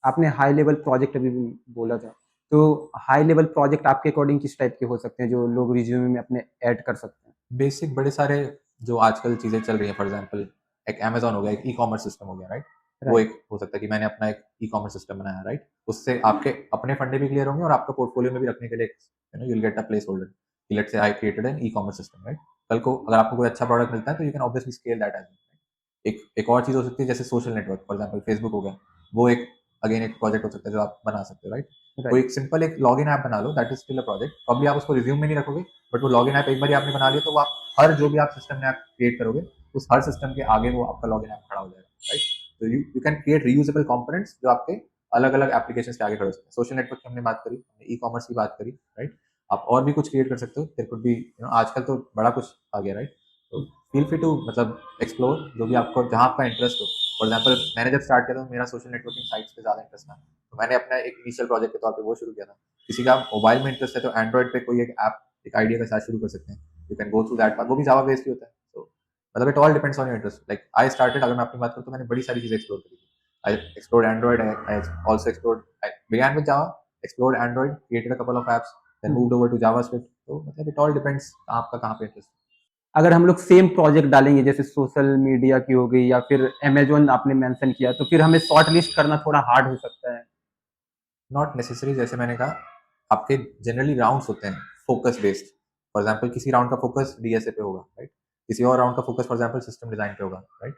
आपने high level project अभी भी बोला था, तो हाई लेवल प्रोजेक्ट आपके अकॉर्डिंग किस टाइप के हो सकते हैं जो लोग रिज्यूमे में अपने ऐड कर सकते हैं? बेसिक बड़े सारे जो आजकल चीज़ें चल रही हैं, फॉर एग्ज़ाम्पल एक अमेज़न हो गया, एक ई-कॉमर्स सिस्टम हो गया, राइट? वो राइट, एक हो सकता है कि मैंने अपना एक ई-कॉमर्स सिस्टम बनाया, राइट? उससे आपके अपने फंडे भी क्लियर होंगे और आपका पोर्टफोलियो में भी रखने के लिए you know, you will get a place holder कि let's say I created an e-commerce system, right? कल को अगर आपको कोई अच्छा प्रोडक्ट मिलता है तो you can obviously scale that as well. एक और चीज़ हो सकती है जैसे social network, for example Facebook हो गया, वो एक अगेन एक प्रोजेक्ट हो सकता है जो आप बना सकते हो, राइट? कोई राइट। एक सिंपल एक लॉगिन ऐप बना लो, that is still a project. Probably आप उसको रिज़्यूम में नहीं रखोगे, बट वो लॉगिन ऐप एक बारी आपने बना लिया तो वो आप हर जो भी आप सिस्टम में आप क्रिएट करोगे, उस हर सिस्टम के आगे वो आपका लॉगिन ऐप खड़ा हो जाएगा, राइट? तो you can create reusable components जो आपके अलग-अलग एप्लीकेशंस के आगे खड़े हो सकते हैं। सोशल नेटवर्क की हमने बात करी, हमने ई-कॉमर्स की बात करी, राइट? आप और भी कुछ क्रिएट कर सकते हो। There could be you know आजकल तो बड़ा कुछ आ गया, राइट? तो फील फ्री टू मतलब एक्सप्लोर जो भी आपको जहाँ आपका इंटरेस्ट हो। फॉर एग्जांपल मैंने जब स्टार्ट किया था तो मेरा सोशल नेटवर्किंग साइट्स पे ज़्यादा इंटरेस्ट था। तो मैंने अपना एक इनिशियल प्रोजेक्ट के तौर पे वो शुरू किया था। किसी का मोबाइल में इंटरेस्ट है तो एंड्रॉइड पे कोई एक ऐप, एक आइडिया के साथ शुरू कर सकते हैं। You can go through that path, वो भी जावा बेस्ड ही होता है। तो मतलब it all depends on your interest. Like I started, अगर मैं अपनी बात करूँ तो मैंने बड़ी सारी चीज़ें एक्सप्लोर करी थी। I explored Android, I also explored, I began with Java, explored Android, created a couple of apps, then hmm. Moved over to JavaScript. तो मतलब इट ऑल डिपेंड्स आपका कहाँ पे इंटरेस्ट है। अगर हम लोग सेम प्रोजेक्ट डालेंगे जैसे सोशल मीडिया की हो गई या फिर अमेज़न आपने मेंशन किया, तो फिर हमें शॉर्ट लिस्ट करना थोड़ा हार्ड हो सकता है। नॉट नेसेसरी, जैसे मैंने कहा, आपके जनरली राउंड्स होते हैं फोकस बेस्ड। फॉर एग्जांपल किसी राउंड का फोकस डीएसए पे होगा, राइट? किसी और राउंड का focus for example system design पे होगा, राइट?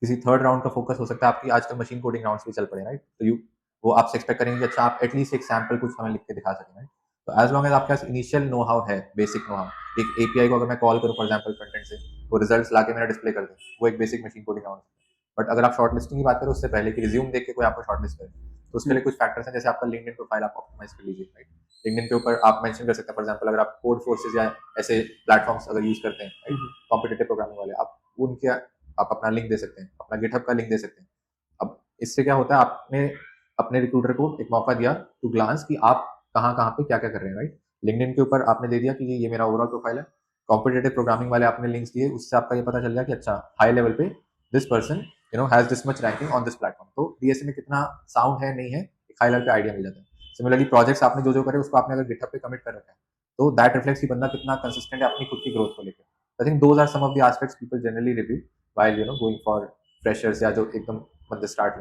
किसी थर्ड राउंड का फोकस हो सकता है, आपकी आजकल मशीन कोडिंग राउंड्स भी चल पड़े, राइट? तो यू वो आपसे एक्सपेक्ट करेंगे कि अच्छा आप एटलीस्ट एक सैंपल कुछ हमें लिख के दिखा सकें, राइट? तो एज लॉन्ग एज आपके पास इनिशियल नो हाउ है, बेसिक नो हाउ, एक एपीआई को अगर मैं कॉल करूँ फॉर एग्जांपल फ्रंट एंड से, वो रिजल्ट्स लाके मेरा डिस्प्ले कर दे, वो एक बेसिक मशीन कोडिंग राउंड है। बट अगर आप शॉर्ट लिस्टिंग की बात करें उससे पहले कि रिज्यूम देख के कोई आपको शॉर्ट लिस्ट करे, तो उसके हुँ, लिए कुछ फैक्टर्स हैं, जैसे आपका लिंक्डइन प्रोफाइल आप ऑप्टिमाइज कर लीजिए, राइट? लिंक्डइन के ऊपर आप मेंशन कर सकते हैं, फॉर एग्जांपल अगर आप कोड फोर्सेस या ऐसे प्लेटफॉर्म्स अगर यूज करते हैं, हुँ, राइट? हुँ। कॉम्पिटिटिव प्रोग्रामिंग वाले, आप उनके आप अपना लिंक दे सकते हैं, अपना गिटहब का लिंक दे सकते हैं। अब इससे क्या होता है, आपने अपने रिक्रूटर को एक मौका दिया टू ग्लांस कि आप कहाँ-कहाँ पे क्या-क्या कर रहे हैं, राइट? लिंक्डइन के ऊपर आपने दे दिया कि ये मेरा ओवरऑल प्रोफाइल है। कॉम्पिटिटिव प्रोग्रामिंग वाले आपने लिंक्स दिए, उससे आपका ये पता चल गया कि अच्छा हाई लेवल पे this person you know has this much ranking on this platform. तो डीएसए में कितना साउंड है, नहीं है, एक हाई लेवल पे आइडिया मिल जाता है। सिमिलरली प्रोजेक्ट्स आपने जो-जो करे उसको आपने अगर गिटहब पे कमिट कर रखा है, तो दैट रिफ्लेक्ट्स कि बंदा कितना कंसिस्टेंट है अपनी खुद की ग्रोथ को लेके। I think those are some of the aspects people generally review while you know going for freshers या जो एकदम बंदे स्टार्ट